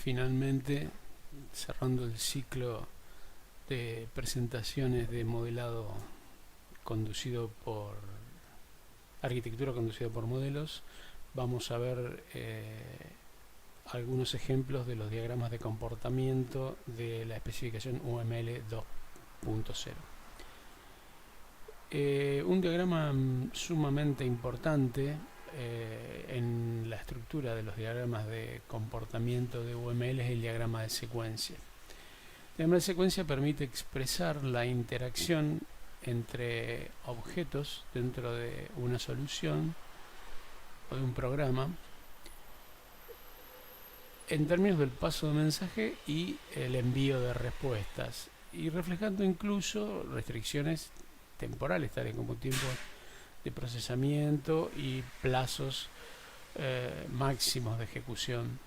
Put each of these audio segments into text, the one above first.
finalmente cerrando el ciclo de presentaciones de modelado conducido por arquitectura conducida por modelos, vamos a ver algunos ejemplos de los diagramas de comportamiento de la especificación UML 2.0. Un diagrama sumamente importante en la estructura de los diagramas de comportamiento de UML es el diagrama de secuencia. El diagrama de secuencia permite expresar la interacción entre objetos dentro de una solución o de un programa en términos del paso de mensaje y el envío de respuestas, y reflejando incluso restricciones temporales tales como tiempos de procesamiento y plazos máximos de ejecución.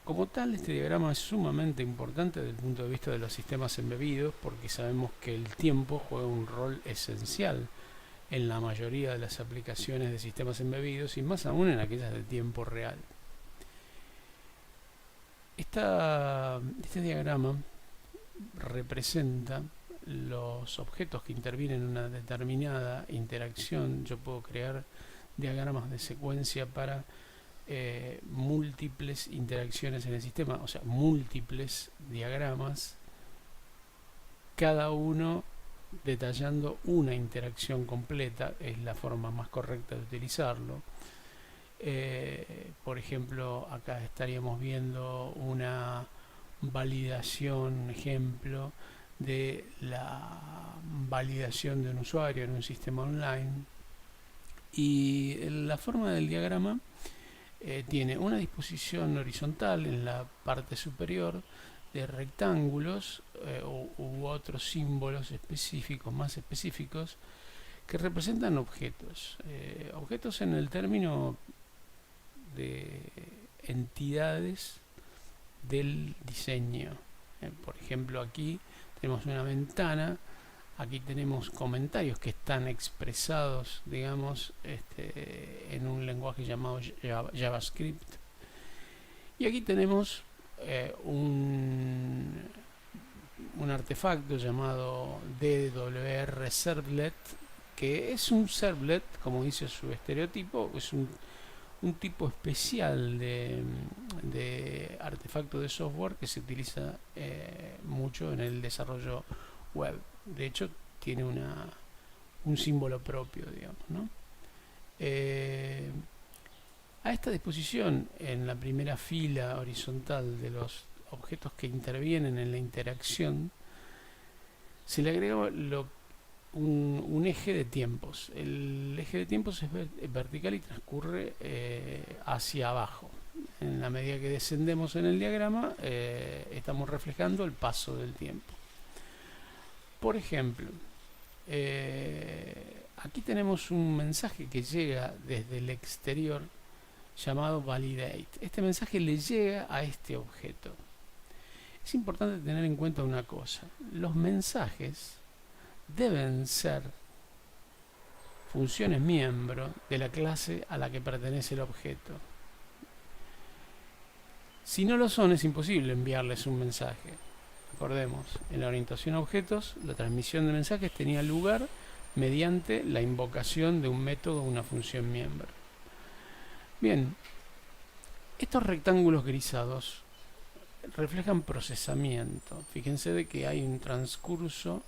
Como tal, este diagrama es sumamente importante desde el punto de vista de los sistemas embebidos, porque sabemos que el tiempo juega un rol esencial en la mayoría de las aplicaciones de sistemas embebidos, y más aún en aquellas de tiempo real. Este diagrama representa los objetos que intervienen en una determinada interacción. Yo puedo crear diagramas de secuencia para múltiples interacciones en el sistema, o sea, múltiples diagramas, cada uno detallando una interacción completa. Es la forma más correcta de utilizarlo. Por ejemplo, acá estaríamos viendo una validación, ejemplo de la validación de un usuario en un sistema online, y la forma del diagrama tiene una disposición horizontal en la parte superior de rectángulos u otros símbolos específicos, más específicos, que representan objetos. Objetos en el término de entidades del diseño. Por ejemplo, aquí tenemos una ventana, aquí tenemos comentarios que están expresados, digamos, en un lenguaje llamado JavaScript, y aquí tenemos un artefacto llamado DWR Servlet, que es un servlet, como dice su estereotipo, es un tipo especial de artefacto de software que se utiliza mucho en el desarrollo web. De hecho, tiene un símbolo propio, digamos, ¿no? A esta disposición, en la primera fila horizontal de los objetos que intervienen en la interacción, se le agrega un eje de tiempos. El eje de tiempos es vertical y transcurre hacia abajo. En la medida que descendemos en el diagrama, estamos reflejando el paso del tiempo. Por ejemplo, aquí tenemos un mensaje que llega desde el exterior llamado validate. Este mensaje le llega a este objeto. Es importante tener en cuenta una cosa: los mensajes deben ser funciones miembro de la clase a la que pertenece el objeto. Si no lo son, es imposible enviarles un mensaje. Recordemos, en la orientación a objetos, la transmisión de mensajes tenía lugar mediante la invocación de un método o una función miembro. Bien, estos rectángulos grisados reflejan procesamiento. Fíjense de que hay un transcurso,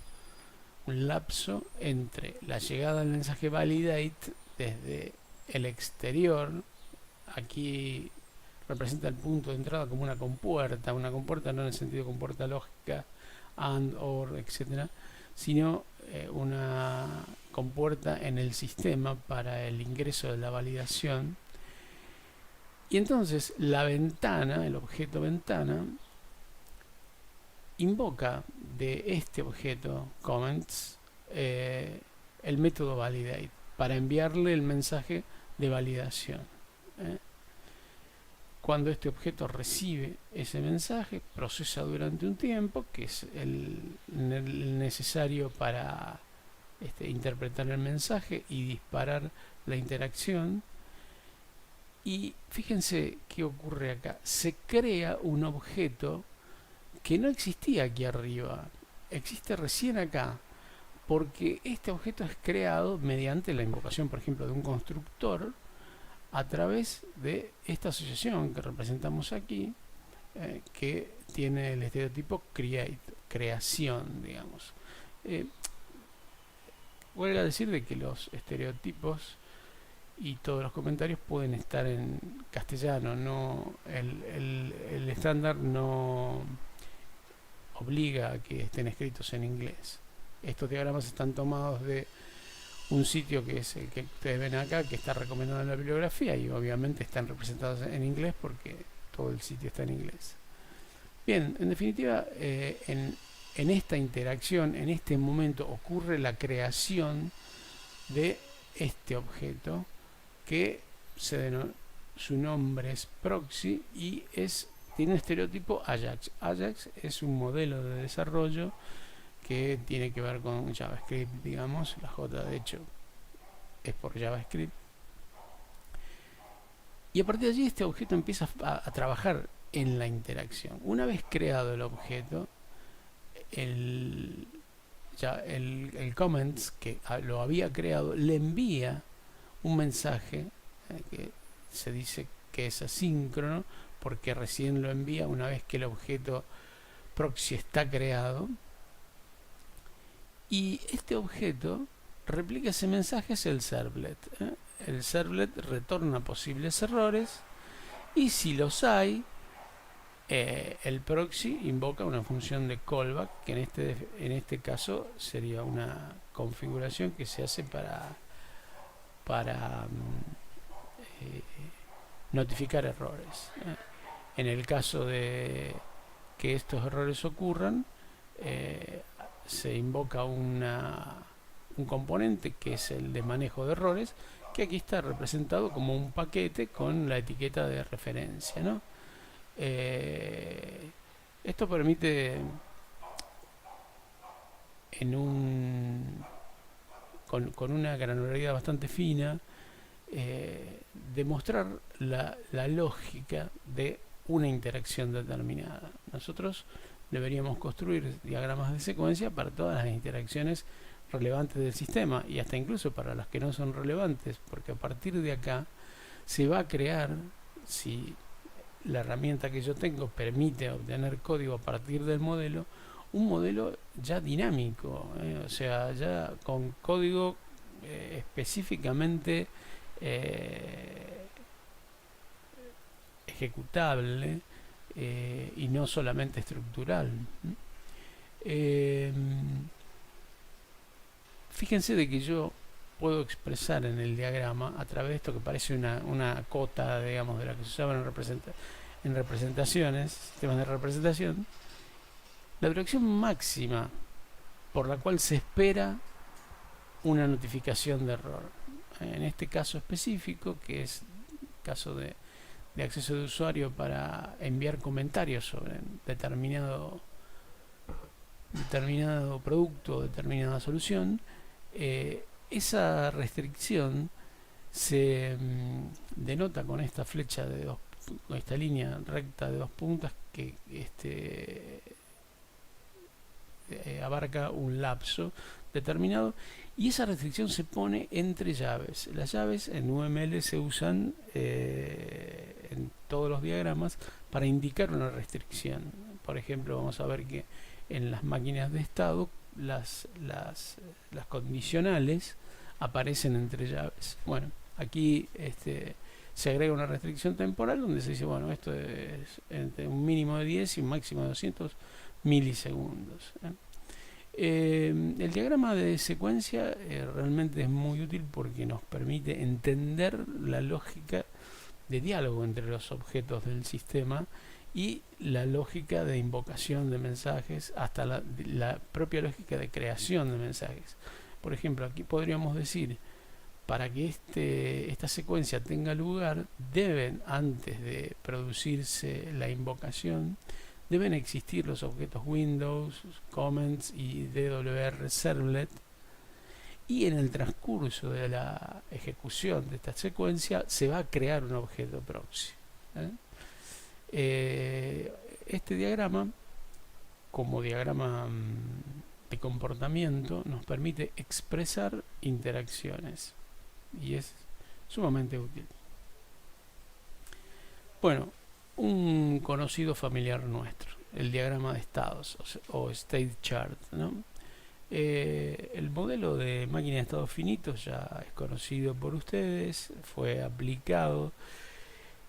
un lapso entre la llegada del mensaje validate desde el exterior. Aquí representa el punto de entrada como una compuerta no en el sentido de compuerta lógica, and, or, etc., sino una compuerta en el sistema para el ingreso de la validación. Y entonces la ventana, el objeto ventana, invoca de este objeto comments el método validate para enviarle el mensaje de validación. Cuando este objeto recibe ese mensaje, procesa durante un tiempo, que es el necesario para interpretar el mensaje y disparar la interacción, Y fíjense qué ocurre acá. Se crea un objeto que no existía aquí arriba, existe recién acá, porque este objeto es creado mediante la invocación, por ejemplo, de un constructor a través de esta asociación que representamos aquí, que tiene el estereotipo create, creación, digamos. Vuelvo a decir de que los estereotipos y todos los comentarios pueden estar en castellano, no el estándar no obliga a que estén escritos en inglés. Estos diagramas están tomados de un sitio que es el que ustedes ven acá, que está recomendado en la bibliografía, y obviamente están representados en inglés porque todo el sitio está en inglés. Bien, en definitiva, en esta interacción, en este momento, ocurre la creación de este objeto que su nombre es proxy y tiene un estereotipo Ajax. Ajax es un modelo de desarrollo que tiene que ver con JavaScript, digamos. La J de hecho es por JavaScript. Y a partir de allí este objeto empieza a trabajar en la interacción. Una vez creado el objeto, el comments que lo había creado le envía un mensaje que se dice que es asíncrono, porque recién lo envía una vez que el objeto proxy está creado, y este objeto replica ese mensaje hacia el servlet. El servlet retorna posibles errores y si los hay, el proxy invoca una función de callback, que en este caso sería una configuración que se hace para notificar errores. En el caso de que estos errores ocurran, se invoca un componente que es el de manejo de errores, que aquí está representado como un paquete con la etiqueta de referencia, ¿no? Esto permite con una granularidad bastante fina demostrar la lógica de una interacción determinada. Nosotros deberíamos construir diagramas de secuencia para todas las interacciones relevantes del sistema y hasta incluso para las que no son relevantes, porque a partir de acá se va a crear, si la herramienta que yo tengo permite obtener código a partir del modelo, un modelo ya dinámico, o sea, ya con código específicamente ejecutable y no solamente estructural. Fíjense de que yo puedo expresar en el diagrama, a través de esto que parece una cota, digamos, de la que se usaba en representaciones, sistemas de representación, la dirección máxima por la cual se espera una notificación de error. En este caso específico, que es caso de acceso de usuario para enviar comentarios sobre determinado producto, determinada solución, esa restricción se denota con esta flecha con esta línea recta de 2 puntas que abarca un lapso determinado, y esa restricción se pone entre llaves. Las llaves en UML se usan en todos los diagramas para indicar una restricción. Por ejemplo, vamos a ver que en las máquinas de estado las condicionales aparecen entre llaves. Bueno, aquí se agrega una restricción temporal donde se dice, bueno, esto es entre un mínimo de 10 y un máximo de 200 milisegundos. El diagrama de secuencia realmente es muy útil porque nos permite entender la lógica de diálogo entre los objetos del sistema y la lógica de invocación de mensajes, hasta la propia lógica de creación de mensajes. Por ejemplo, aquí podríamos decir, para que esta secuencia tenga lugar, antes de producirse la invocación, deben existir los objetos Windows, Comments y DWR Servlet, y en el transcurso de la ejecución de esta secuencia se va a crear un objeto próximo. Este diagrama, como diagrama de comportamiento, nos permite expresar interacciones y es sumamente útil. Bueno, un conocido familiar nuestro, el diagrama de estados o state chart, ¿no? El modelo de máquina de estados finitos ya es conocido por ustedes, fue aplicado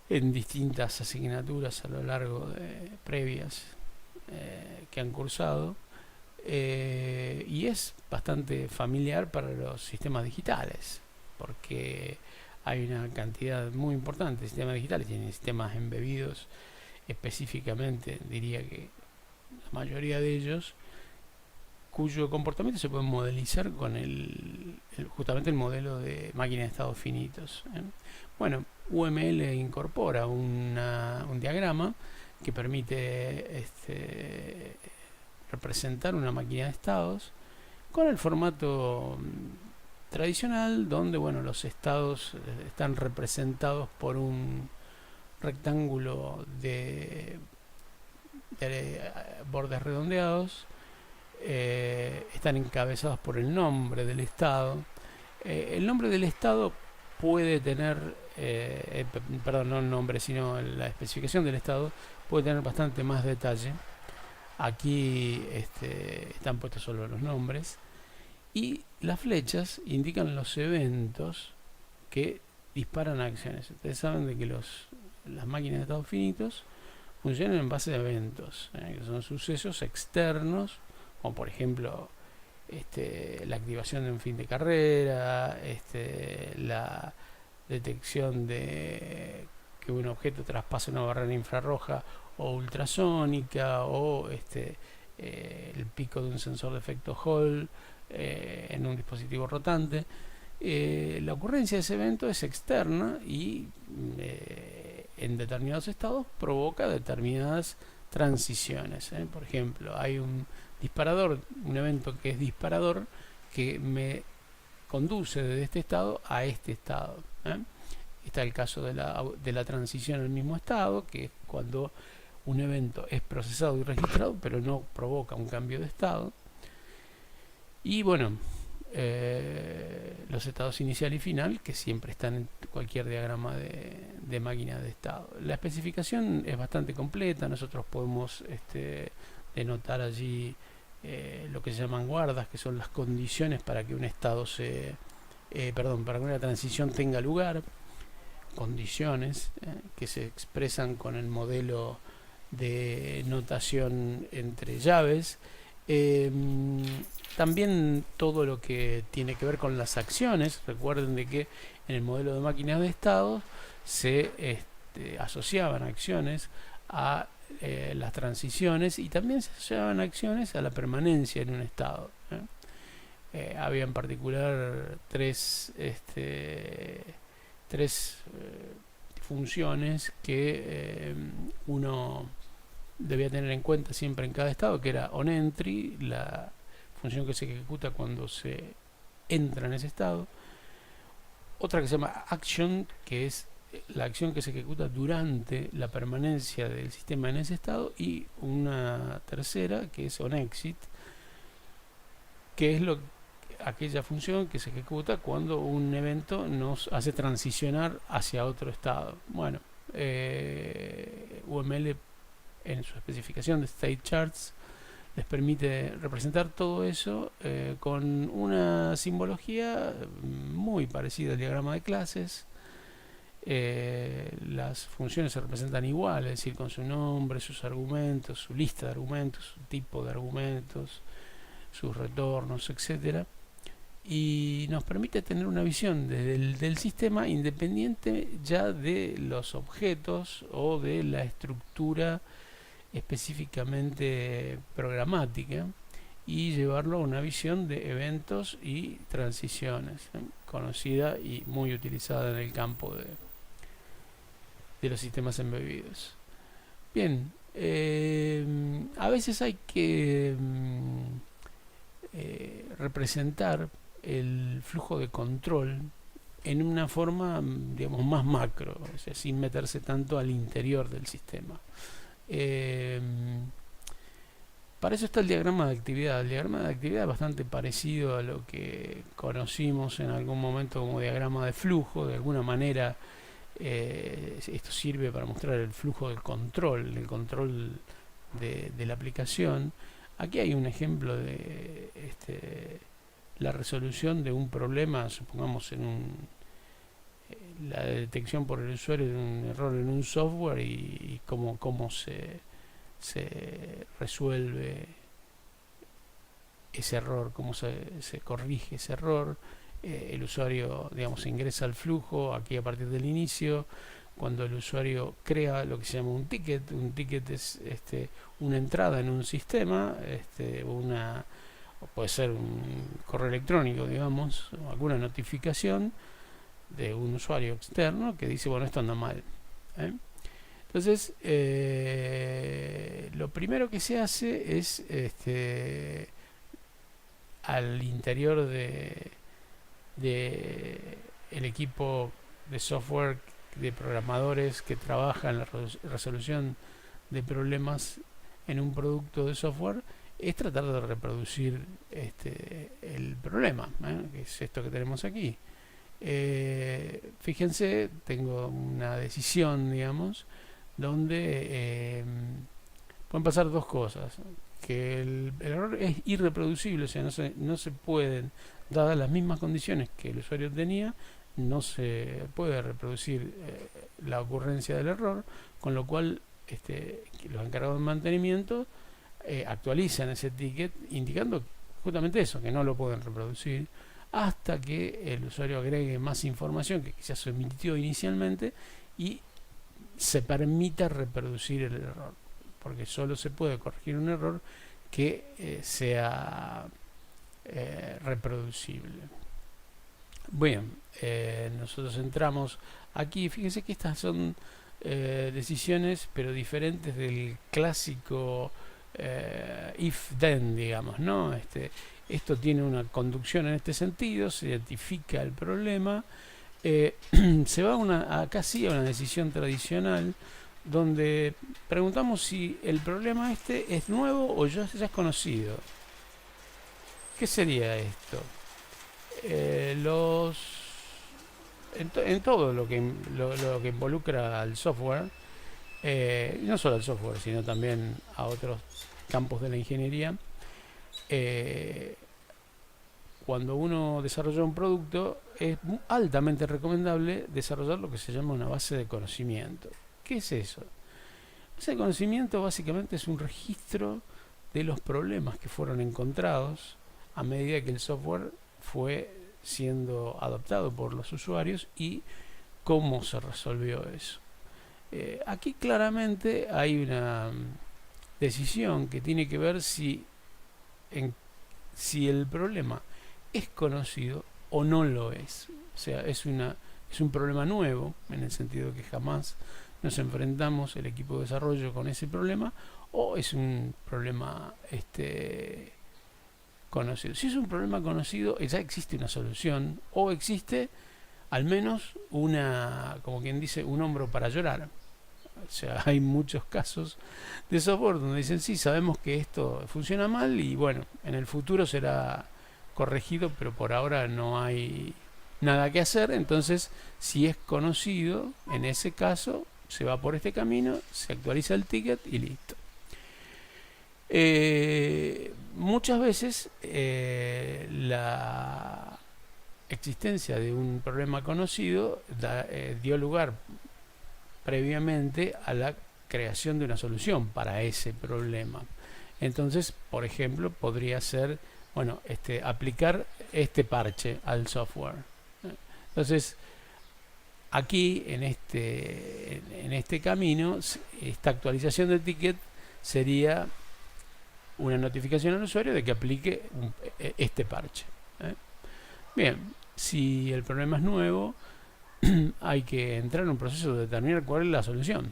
en distintas asignaturas a lo largo de previas que han cursado, y es bastante familiar para los sistemas digitales, porque hay una cantidad muy importante de sistemas digitales, tienen sistemas embebidos específicamente, diría que la mayoría de ellos, cuyo comportamiento se puede modelizar con justamente el modelo de máquina de estados finitos. Bueno, UML incorpora un diagrama que permite representar una máquina de estados con el formato tradicional, donde bueno, los estados están representados por un rectángulo de bordes redondeados, están encabezados por el nombre del estado. El nombre del estado puede tener, perdón, no el nombre, sino la especificación del estado puede tener bastante más detalle. Aquí están puestos solo los nombres y las flechas indican los eventos que disparan acciones. Ustedes saben de que las máquinas de estados finitos funcionan en base a eventos, que son sucesos externos, como por ejemplo la activación de un fin de carrera, la detección de que un objeto traspasa una barrera infrarroja o ultrasónica, o el pico de un sensor de efecto Hall en un dispositivo rotante. La ocurrencia de ese evento es externa y en determinados estados provoca determinadas transiciones. Por ejemplo, hay un disparador, un evento que es disparador, que me conduce desde este estado a este estado. Está el caso de la transición al mismo estado, que es cuando un evento es procesado y registrado, pero no provoca un cambio de estado. Y bueno, los estados inicial y final, que siempre están en cualquier diagrama de máquina de estado. La especificación es bastante completa. Nosotros podemos denotar allí lo que se llaman guardas, que son las condiciones para que un estado para que una transición tenga lugar. Condiciones que se expresan con el modelo de notación entre llaves. También todo lo que tiene que ver con las acciones. Recuerden de que en el modelo de máquinas de estados se asociaban acciones a las transiciones, y también se asociaban acciones a la permanencia en un estado. Había en particular tres funciones que uno debía tener en cuenta siempre en cada estado, que era onEntry, la función que se ejecuta cuando se entra en ese estado; otra que se llama action, que es la acción que se ejecuta durante la permanencia del sistema en ese estado; y una tercera que es onExit, que es aquella función que se ejecuta cuando un evento nos hace transicionar hacia otro estado. Bueno, UML en su especificación de state charts les permite representar todo eso con una simbología muy parecida al diagrama de clases. Las funciones se representan igual, es decir, con su nombre, sus argumentos, su lista de argumentos, su tipo de argumentos, sus retornos, etcétera, y nos permite tener una visión del sistema independiente ya de los objetos o de la estructura específicamente programática, y llevarlo a una visión de eventos y transiciones, conocida y muy utilizada en el campo de los sistemas embebidos. Bien, a veces hay que representar el flujo de control en una forma, digamos, más macro, o sea, sin meterse tanto al interior del sistema. Para eso está el diagrama de actividad. El diagrama de actividad es bastante parecido a lo que conocimos en algún momento como diagrama de flujo. De alguna manera esto sirve para mostrar el flujo del control, el control de la aplicación. Aquí hay un ejemplo de la resolución de un problema, supongamos la detección por el usuario de un error en un software y cómo se resuelve ese error, cómo se corrige ese error. El usuario, digamos, ingresa al flujo aquí a partir del inicio. Cuando el usuario crea lo que se llama un ticket es una entrada en un sistema, o puede ser un correo electrónico, digamos, o alguna notificación de un usuario externo que dice, bueno, esto anda mal. Entonces, lo primero que se hace es al interior de el equipo de software de programadores que trabaja en la resolución de problemas en un producto de software, es tratar de reproducir el problema, que es esto que tenemos aquí. Fíjense, tengo una decisión, digamos, donde pueden pasar dos cosas: que el error es irreproducible, o sea, no se pueden, dadas las mismas condiciones que el usuario tenía, no se puede reproducir la ocurrencia del error, con lo cual los encargados de mantenimiento actualizan ese ticket indicando justamente eso, que no lo pueden reproducir hasta que el usuario agregue más información que quizás se emitió inicialmente y se permita reproducir el error, porque solo se puede corregir un error que sea reproducible. Bien, nosotros entramos aquí. Fíjense que estas son decisiones pero diferentes del clásico if-then, digamos, ¿no? Esto tiene una conducción en este sentido, se identifica el problema, se va acá sí a una decisión tradicional donde preguntamos si el problema es nuevo o ya es conocido. ¿Qué sería esto? En todo lo que involucra al software, no solo al software, sino también a otros campos de la ingeniería, cuando uno desarrolla un producto, es altamente recomendable desarrollar lo que se llama una base de conocimiento. ¿Qué es eso? La base de conocimiento básicamente es un registro de los problemas que fueron encontrados a medida que el software fue siendo adoptado por los usuarios y cómo se resolvió eso. Aquí claramente hay una decisión que tiene que ver si el problema es conocido o no lo es. O sea, es un problema nuevo, en el sentido que jamás nos enfrentamos el equipo de desarrollo con ese problema, o es un problema conocido. Si es un problema conocido, ya existe una solución, o existe al menos como quien dice, un hombro para llorar. O sea, hay muchos casos de software donde dicen, sí, sabemos que esto funciona mal y bueno, en el futuro será corregido, pero por ahora no hay nada que hacer. Entonces, si es conocido, en ese caso se va por este camino, se actualiza el ticket y listo. Muchas veces la existencia de un problema conocido dio lugar previamente a la creación de una solución para ese problema. Entonces, por ejemplo, podría ser, bueno, aplicar este parche al software. Entonces, aquí en este camino, esta actualización del ticket sería una notificación al usuario de que aplique este parche. Bien, si el problema es nuevo, hay que entrar en un proceso de determinar cuál es la solución.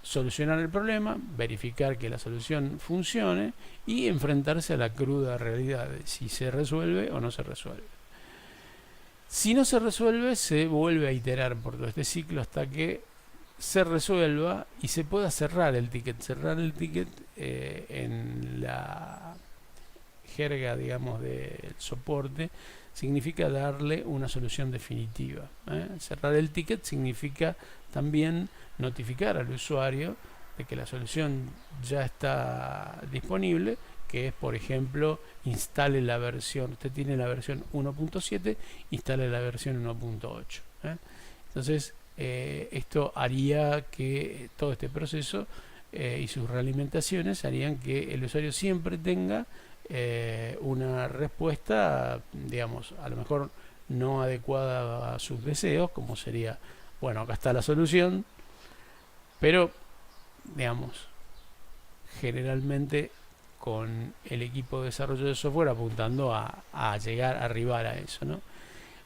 solucionar el problema, verificar que la solución funcione y enfrentarse a la cruda realidad de si se resuelve o no se resuelve. Si no se resuelve, se vuelve a iterar por todo este ciclo hasta que se resuelva y se pueda cerrar el ticket. Cerrar el ticket en la jerga, digamos, del soporte significa darle una solución definitiva. Cerrar el ticket significa también notificar al usuario de que la solución ya está disponible, que es, por ejemplo, instale la versión, usted tiene la versión 1.7, instale la versión 1.8. Entonces, esto haría que todo este proceso y sus realimentaciones harían que el usuario siempre tenga una respuesta, digamos, a lo mejor no adecuada a sus deseos, como sería, bueno, acá está la solución, pero, digamos, generalmente con el equipo de desarrollo de software apuntando a llegar a arribar a eso, ¿no?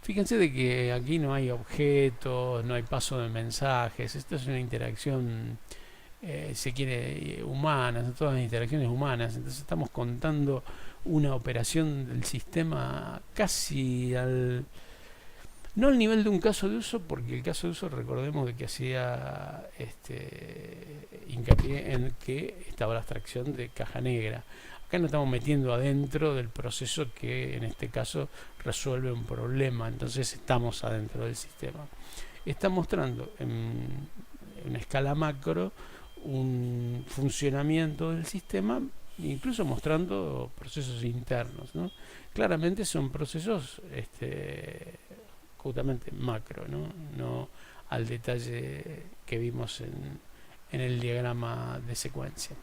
Fíjense de que aquí no hay objetos, no hay paso de mensajes, esto es una interacción, se quiere, humana, son todas interacciones humanas, entonces estamos contando una operación del sistema casi no al nivel de un caso de uso, porque el caso de uso, recordemos de que hacía hincapié en que estaba la abstracción de caja negra. Acá nos estamos metiendo adentro del proceso que en este caso resuelve un problema, entonces estamos adentro del sistema. Está mostrando en escala macro un funcionamiento del sistema, incluso mostrando procesos internos, ¿no? Claramente son procesos justamente macro, no al detalle que vimos en el diagrama de secuencia.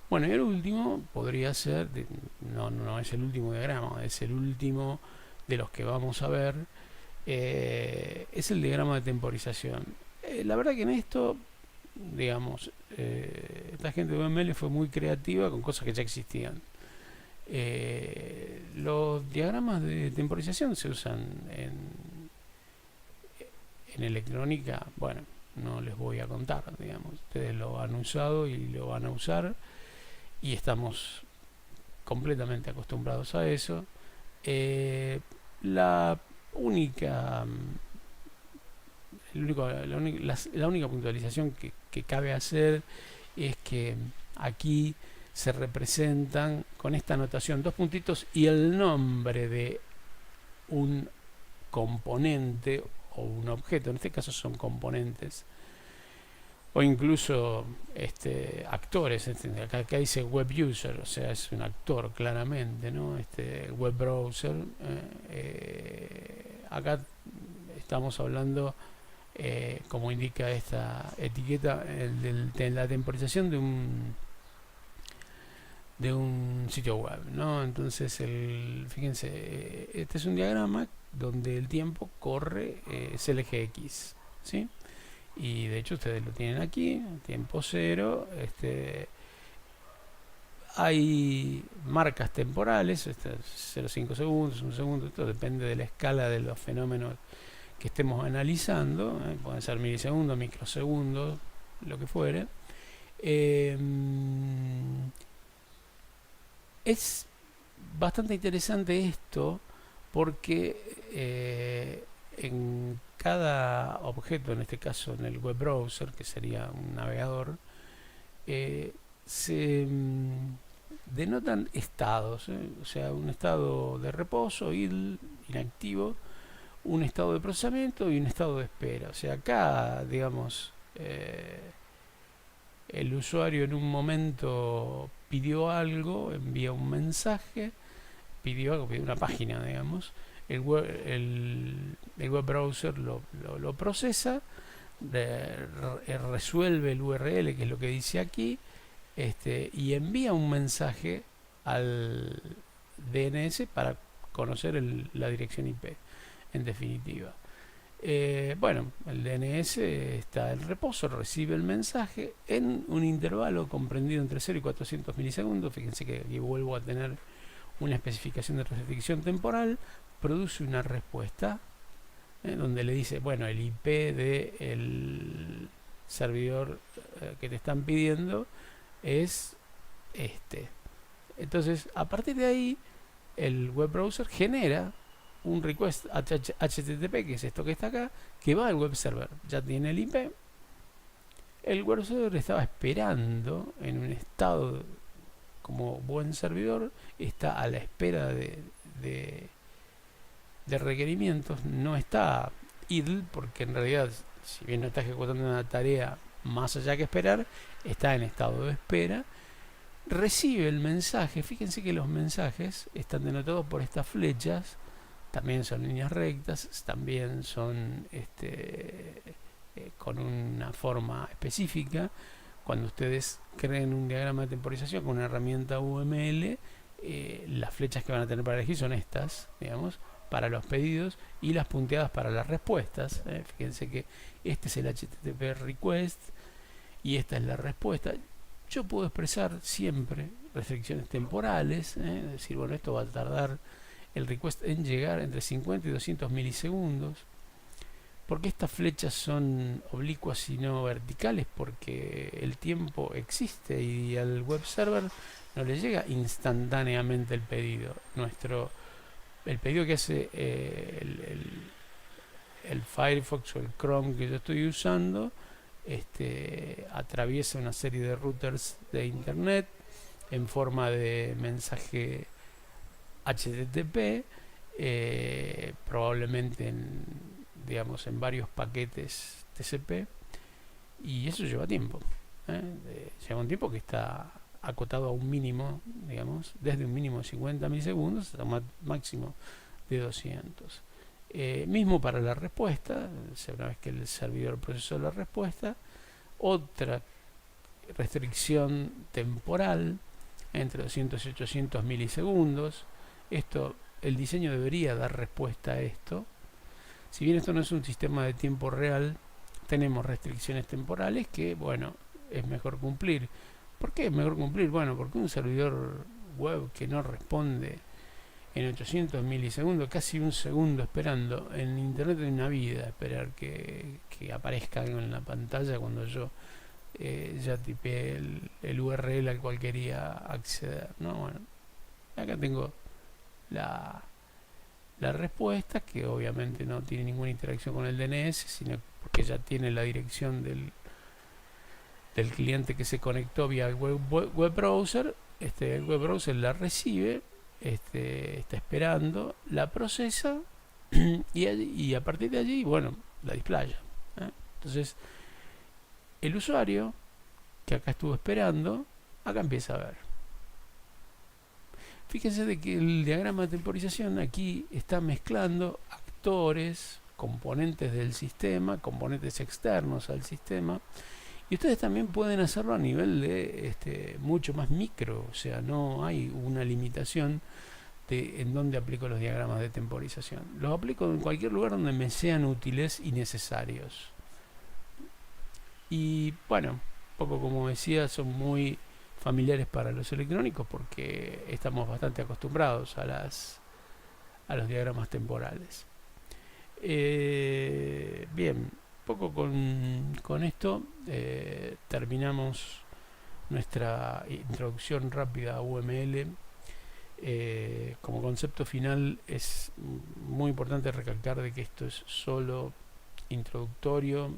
Bueno, y el último podría ser, no es el último diagrama, es el último de los que vamos a ver, es el diagrama de temporización. La verdad que en esto, digamos, esta gente de UML fue muy creativa con cosas que ya existían. Los diagramas de temporización se usan en electrónica, bueno, no les voy a contar, digamos, ustedes lo han usado y lo van a usar y estamos completamente acostumbrados a eso. La única puntualización que cabe hacer es que aquí se representan con esta anotación dos puntitos y el nombre de un componente o un objeto, en este caso son componentes o incluso actores. Acá dice web user, o sea, es un actor claramente, ¿no? Web browser, acá estamos hablando, como indica esta etiqueta, de la temporización de un sitio web, ¿no? Entonces, fíjense, este es un diagrama donde el tiempo corre, es el eje X, ¿sí? Y de hecho ustedes lo tienen aquí, tiempo cero. Hay marcas temporales, 0,5 segundos, 1 segundo, esto depende de la escala de los fenómenos que estemos analizando, pueden ser milisegundos, microsegundos, lo que fuere. Es bastante interesante esto porque en cada objeto, en este caso en el web browser, que sería un navegador, se denotan estados, o sea, un estado de reposo, inactivo, un estado de procesamiento y un estado de espera. O sea, acá, digamos, el usuario en un momento pidió algo, envía un mensaje, pidió algo, pidió una página, digamos, el web browser lo procesa, resuelve el URL, que es lo que dice aquí, y envía un mensaje al DNS para conocer la dirección IP, en definitiva. Bueno, el DNS está en reposo, recibe el mensaje en un intervalo comprendido entre 0 y 400 milisegundos. Fíjense que aquí vuelvo a tener una especificación de restricción temporal, produce una respuesta donde le dice, bueno, el IP de servidor que te están pidiendo es este. Entonces, a partir de ahí, el web browser genera un request HTTP, que es esto que está acá, que va al web server. Ya tiene el IP. El web server estaba esperando en un estado como buen servidor, está a la espera de requerimientos, no está idle, porque en realidad, si bien no está ejecutando una tarea más allá que esperar, está en estado de espera. Recibe el mensaje. Fíjense que los mensajes están denotados por estas flechas, también son líneas rectas, también son con una forma específica. Cuando ustedes creen un diagrama de temporización con una herramienta UML, las flechas que van a tener para elegir son estas, digamos, para los pedidos, y las punteadas para las respuestas. Fíjense que este es el HTTP request y esta es la respuesta. Yo puedo expresar siempre restricciones temporales, es decir, bueno, esto va a tardar el request en llegar entre 50 y 200 milisegundos. ¿Por qué estas flechas son oblicuas y no verticales? Porque el tiempo existe y al web server no le llega instantáneamente el pedido. El pedido que hace el Firefox o el Chrome que yo estoy usando atraviesa una serie de routers de internet en forma de mensaje HTTP, probablemente digamos en varios paquetes TCP, y eso lleva tiempo. Lleva un tiempo que está acotado a un mínimo, digamos, desde un mínimo de 50 milisegundos hasta un máximo de 200. Mismo para la respuesta, una vez que el servidor procesó la respuesta, otra restricción temporal entre 200 y 800 milisegundos. El diseño debería dar respuesta a esto. Si bien esto no es un sistema de tiempo real, tenemos restricciones temporales que, bueno, es mejor cumplir. ¿Por qué es mejor cumplir? Bueno, porque un servidor web que no responde en 800 milisegundos, casi un segundo esperando, en internet hay una vida esperar que aparezca algo en la pantalla cuando yo ya tipeé el URL al cual quería acceder, ¿no? Bueno, acá tengo la respuesta, que obviamente no tiene ninguna interacción con el DNS, sino porque ya tiene la dirección del cliente que se conectó vía el web browser. El web browser la recibe, está esperando, la procesa y a partir de allí, bueno, la displaya. Entonces, el usuario que acá estuvo esperando, acá empieza a ver. Fíjense de que el diagrama de temporización aquí está mezclando actores, componentes del sistema, componentes externos al sistema, y ustedes también pueden hacerlo a nivel de mucho más micro, o sea, no hay una limitación de en dónde aplico los diagramas de temporización. Los aplico en cualquier lugar donde me sean útiles y necesarios. Y bueno, poco como decía, son muy familiares para los electrónicos porque estamos bastante acostumbrados a los diagramas temporales. Bien, poco con esto terminamos nuestra introducción rápida a UML. Como concepto final es muy importante recalcar de que esto es solo introductorio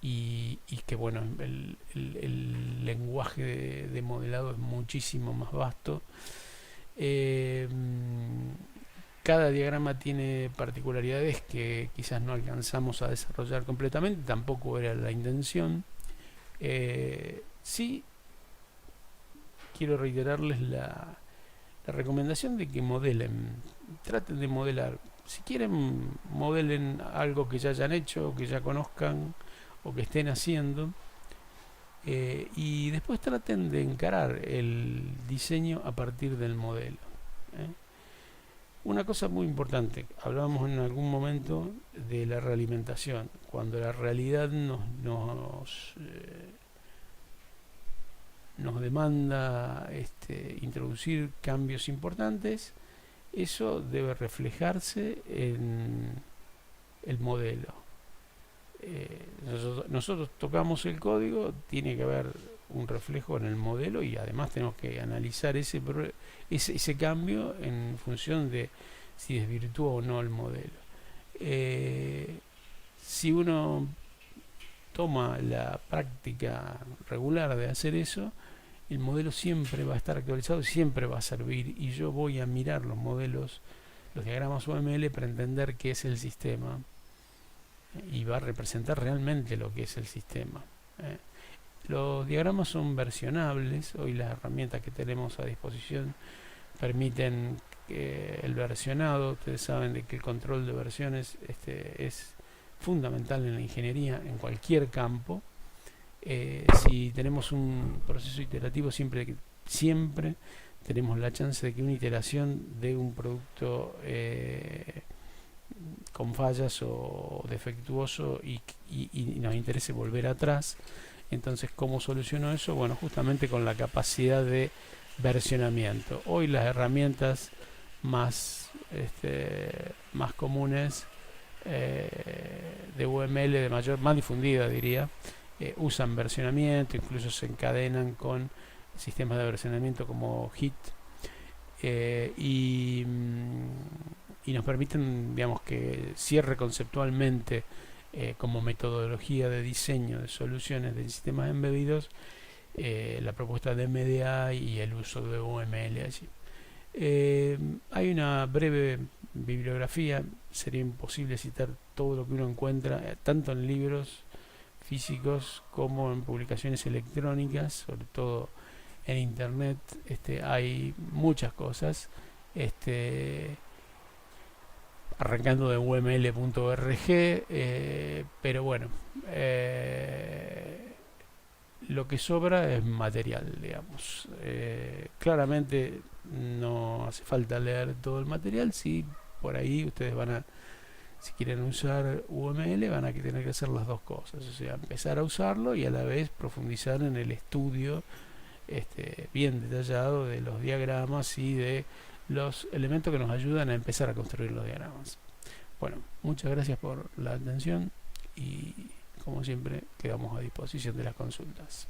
y que bueno, el lenguaje de modelado es muchísimo más vasto. Cada diagrama tiene particularidades que quizás no alcanzamos a desarrollar completamente, tampoco era la intención. Sí quiero reiterarles la recomendación de que modelen, traten de modelar. Si quieren, modelen algo que ya hayan hecho, que ya conozcan o que estén haciendo, y después traten de encarar el diseño a partir del modelo. Una cosa muy importante, hablábamos en algún momento de la realimentación. Cuando la realidad nos demanda introducir cambios importantes, eso debe reflejarse en el modelo. nosotros tocamos el código, tiene que haber un reflejo en el modelo y además tenemos que analizar ese cambio en función de si desvirtúa o no el modelo. Si uno toma la práctica regular de hacer eso, el modelo siempre va a estar actualizado y siempre va a servir, y yo voy a mirar los modelos, los diagramas UML, para entender qué es el sistema y va a representar realmente lo que es el sistema. Los diagramas son versionables. Hoy las herramientas que tenemos a disposición permiten el versionado. Ustedes saben de que el control de versiones es fundamental en la ingeniería en cualquier campo. Si tenemos un proceso iterativo, siempre tenemos la chance de que una iteración de un producto con fallas o defectuoso y nos interese volver atrás. Entonces, ¿cómo soluciono eso? Bueno, justamente con la capacidad de versionamiento. Hoy las herramientas más comunes de UML, más difundida diría, usan versionamiento, incluso se encadenan con sistemas de versionamiento como Git, y nos permiten, digamos, que cierre conceptualmente como metodología de diseño de soluciones de sistemas embebidos la propuesta de MDA y el uso de UML allí. Hay una breve bibliografía. Sería imposible citar todo lo que uno encuentra, tanto en libros físicos como en publicaciones electrónicas, sobre todo en internet. Hay muchas cosas, arrancando de uml.org, pero bueno, lo que sobra es material, digamos. Claramente no hace falta leer todo el material. Si por ahí ustedes si quieren usar UML, van a tener que hacer las dos cosas, o sea, empezar a usarlo y a la vez profundizar en el estudio bien detallado de los diagramas y de los elementos que nos ayudan a empezar a construir los diagramas. Bueno, muchas gracias por la atención y, como siempre, quedamos a disposición de las consultas.